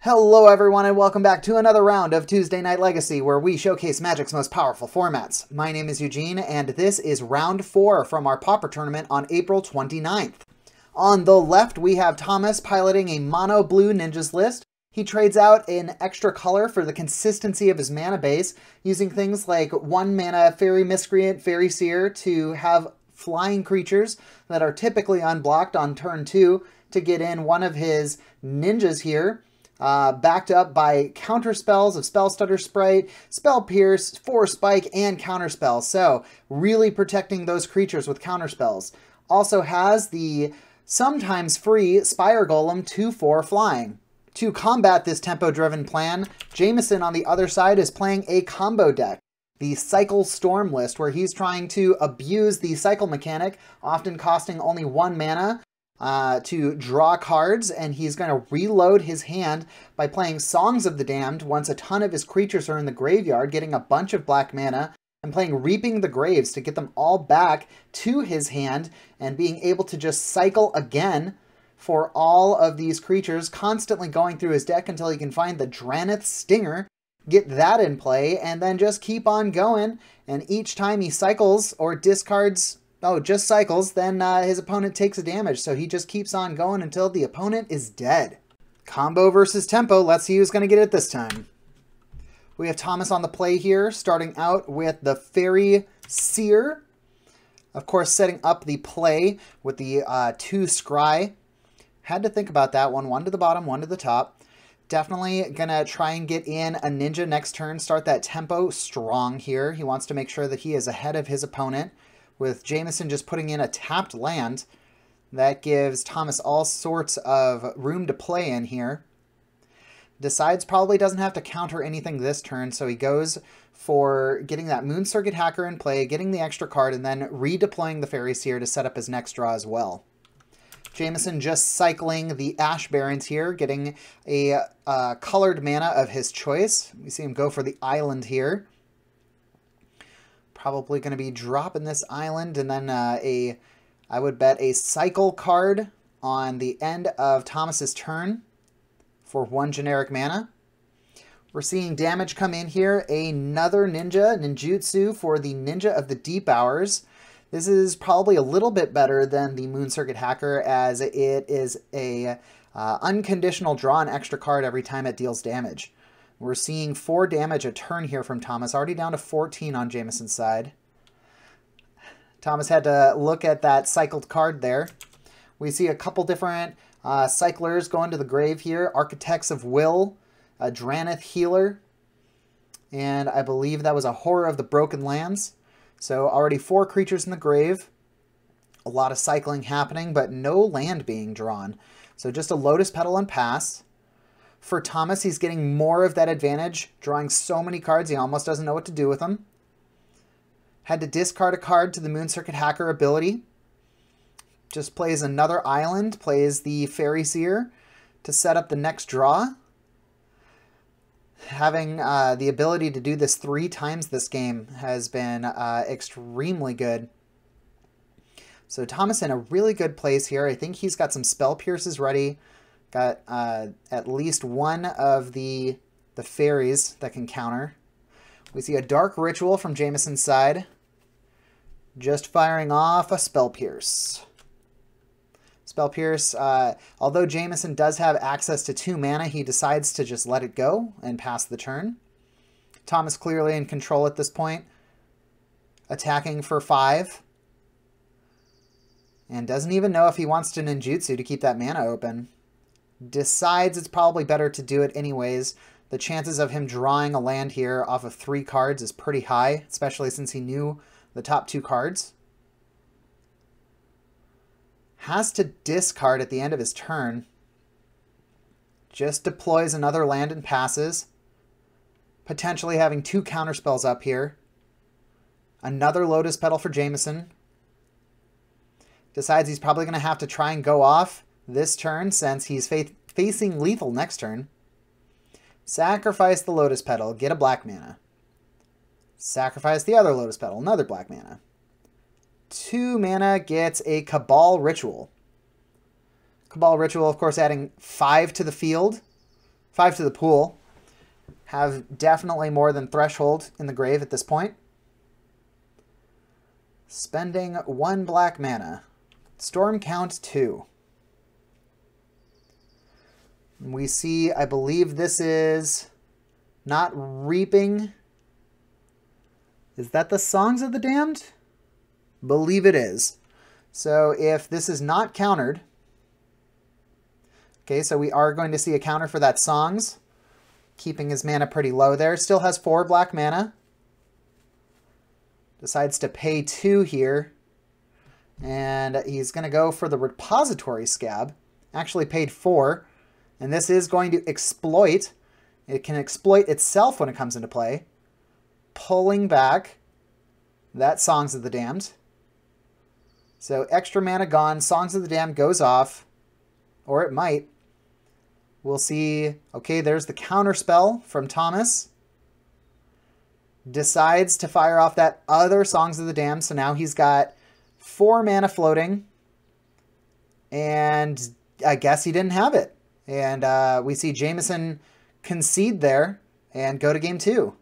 Hello everyone and welcome back to another round of Tuesday Night Legacy where we showcase Magic's most powerful formats. My name is Eugene and this is round 4 from our Pauper tournament on April 29th. On the left we have Thomas piloting a mono blue ninjas list. He trades out an extra color for the consistency of his mana base, using things like 1 mana Fairy Miscreant, Fairy Seer to have flying creatures that are typically unblocked on turn 2 to get in one of his ninjas here. Backed up by counter spells of Spell Stutter Sprite, Spell Pierce, Force Spike, and Counterspell. So really protecting those creatures with counterspells. Also has the sometimes free Spire Golem 2/4 flying. To combat this tempo-driven plan, Jameson on the other side is playing a combo deck. The Cycle Storm list, where he's trying to abuse the cycle mechanic, often costing only 1 mana, to draw cards, and he's going to reload his hand by playing Songs of the Damned once a ton of his creatures are in the graveyard, getting a bunch of black mana, and playing Reaping the Graves to get them all back to his hand, and being able to just cycle again for all of these creatures, constantly going through his deck until he can find the Draneth Stinger, get that in play, and then just keep on going, and each time he cycles or discards just cycles, then his opponent takes a damage, so he just keeps on going until the opponent is dead. Combo versus tempo, let's see who's going to get it this time. We have Thomas on the play here, starting out with the Fairy Seer. Of course, setting up the play with the 2 Scry. Had to think about that one to the bottom, 1 to the top. Definitely going to try and get in a ninja next turn, start that tempo strong here. He wants to make sure that he is ahead of his opponent. With Jameson just putting in a tapped land, that gives Thomas all sorts of room to play in here. Decides probably doesn't have to counter anything this turn, so he goes for getting that Moon Circuit Hacker in play, getting the extra card, and then redeploying the Fairy Seer to set up his next draw as well. Jameson just cycling the Ash Barrens here, getting a colored mana of his choice. We see him go for the island here. Probably going to be dropping this island, and then I would bet a cycle card on the end of Thomas's turn for 1 generic mana. We're seeing damage come in here. Another ninjutsu for the Ninja of the Deep Hours. This is probably a little bit better than the Moon Circuit Hacker, as it is a unconditional draw an extra card every time it deals damage. We're seeing 4 damage a turn here from Thomas, already down to 14 on Jameson's side. Thomas had to look at that cycled card there. We see a couple different cyclers going to the grave here. Architects of Will, a Draneth Healer, and I believe that was a Horror of the Broken Lands. So already 4 creatures in the grave. A lot of cycling happening, but no land being drawn. So just a Lotus Petal and pass. For Thomas, he's getting more of that advantage, drawing so many cards he almost doesn't know what to do with them. Had to discard a card to the Moon Circuit Hacker ability. Just plays another island, plays the Fairy Seer to set up the next draw. Having the ability to do this 3 times this game has been extremely good. So Thomas in a really good place here. I think he's got some Spell Pierces ready. Got at least 1 of the fairies that can counter. We see a Dark Ritual from Jameson's side. Just firing off a Spell Pierce. Spell Pierce, although Jameson does have access to 2 mana, he decides to just let it go and pass the turn. Thomas clearly in control at this point. Attacking for 5. And doesn't even know if he wants to ninjutsu to keep that mana open. Decides it's probably better to do it anyways. The chances of him drawing a land here off of 3 cards is pretty high, especially since he knew the top 2 cards. Has to discard at the end of his turn. Just deploys another land and passes. Potentially having 2 counterspells up here. Another Lotus Petal for Jameson. Decides he's probably going to have to try and go off this turn, since he's facing lethal next turn. Sacrifice the Lotus Petal, get a black mana. Sacrifice the other Lotus Petal, another black mana. 2 mana gets a Cabal Ritual. Cabal Ritual, of course, adding 5 to the field 5 to the pool. Have definitely more than threshold in the grave at this point. Spending 1 black mana. Storm count 2. We see, I believe this is not reaping. Is that the Songs of the Damned? Believe it is. So if this is not countered, okay, so we are going to see a counter for that Songs, keeping his mana pretty low there. Still has 4 black mana. Decides to pay 2 here. And he's going to go for the Repository Scab. Actually paid 4. And this is going to exploit. It can exploit itself when it comes into play. Pulling back that Songs of the Damned. So extra mana gone. Songs of the Damned goes off. Or it might. We'll see. Okay, there's the counter spell from Thomas. Decides to fire off that other Songs of the Damned. So now he's got 4 mana floating. And I guess he didn't have it. And we see Jameson concede there and go to game 2.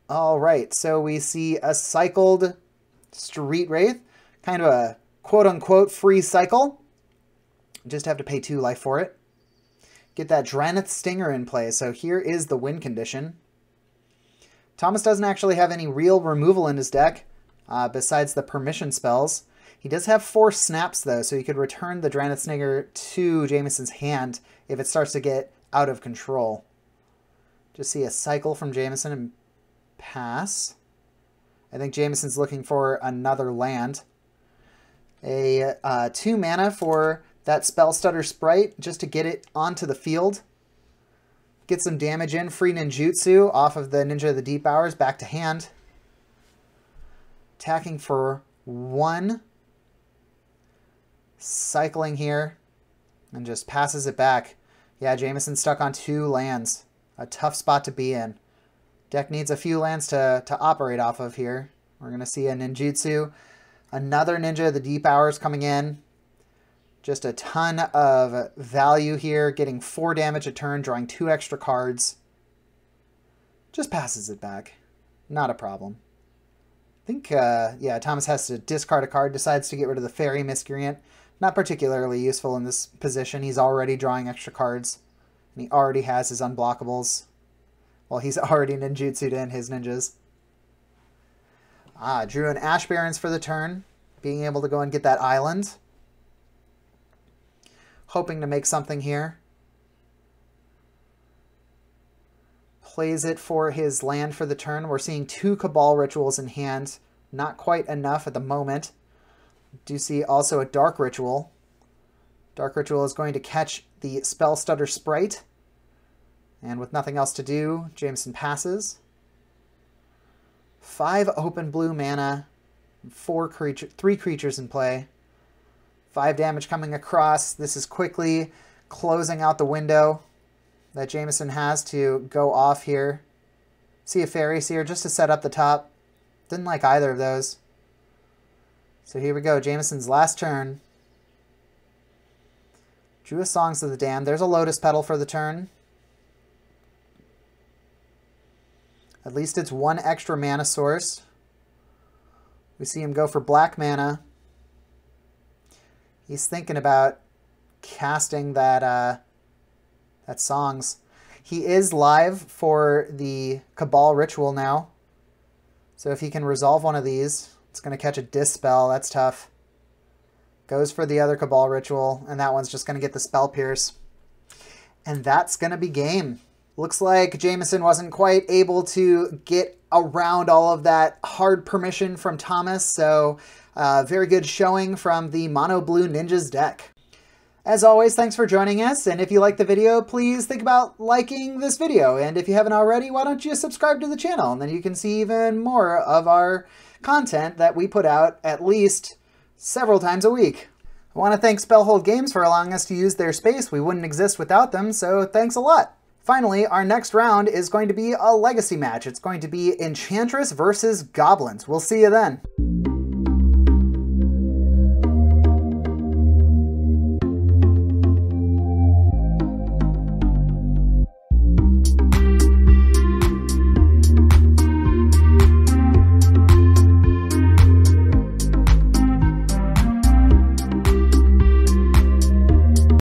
All right, so we see a cycled Street Wraith. Kind of a quote-unquote free cycle. Just have to pay 2 life for it. Get that Dranith Stinger in play. So here is the win condition. Thomas doesn't actually have any real removal in his deck besides the permission spells. He does have 4 snaps, though, so he could return the Dranith Stinger to Jameson's hand if it starts to get out of control. Just see a cycle from Jameson and pass. I think Jameson's looking for another land. A 2 mana for that Spell Stutter Sprite, just to get it onto the field. Get some damage in. Free Ninjutsu off of the Ninja of the Deep Hours, back to hand. Attacking for 1. Cycling here. And just passes it back. Yeah, Jameson's stuck on 2 lands. A tough spot to be in. Deck needs a few lands to operate off of here. We're going to see a Ninjutsu. Another Ninja of the Deep Hours coming in. Just a ton of value here. Getting 4 damage a turn, drawing 2 extra cards. Just passes it back. Not a problem. I think, yeah, Thomas has to discard a card. Decides to get rid of the Fairy Miscreant. Not particularly useful in this position. He's already drawing extra cards. And he already has his unblockables. Well, he's already ninjutsu'd in his ninjas. Drew an Ash Barrens for the turn. Being able to go and get that island. Hoping to make something here. Plays it for his land for the turn. We're seeing 2 Cabal Rituals in hand. Not quite enough at the moment. Do see also a Dark Ritual. Dark Ritual is going to catch the Spell Stutter Sprite. And with nothing else to do, Jameson passes. 5 open blue mana. 3 creatures in play. 5 damage coming across. This is quickly closing out the window that Jameson has to go off here. See a Fairy Seer just to set up the top. Didn't like either of those. So here we go. Jameson's last turn. Drew a Songs of the Damned. There's a Lotus Petal for the turn. At least it's 1 extra mana source. We see him go for black mana. He's thinking about casting that that Songs. He is live for the Cabal Ritual now. So if he can resolve one of these, it's going to catch a Dispel. That's tough. Goes for the other Cabal Ritual, and that one's just going to get the Spell Pierce. And that's going to be game. Looks like Jameson wasn't quite able to get around all of that hard permission from Thomas, so very good showing from the Mono Blue Ninjas deck. As always, thanks for joining us, and if you liked the video, please think about liking this video, and if you haven't already, why don't you subscribe to the channel, and then you can see even more of our content that we put out at least several times a week. I want to thank Spellhold Games for allowing us to use their space. We wouldn't exist without them, so thanks a lot. Finally, our next round is going to be a legacy match. It's going to be Enchantress versus Goblins. We'll see you then.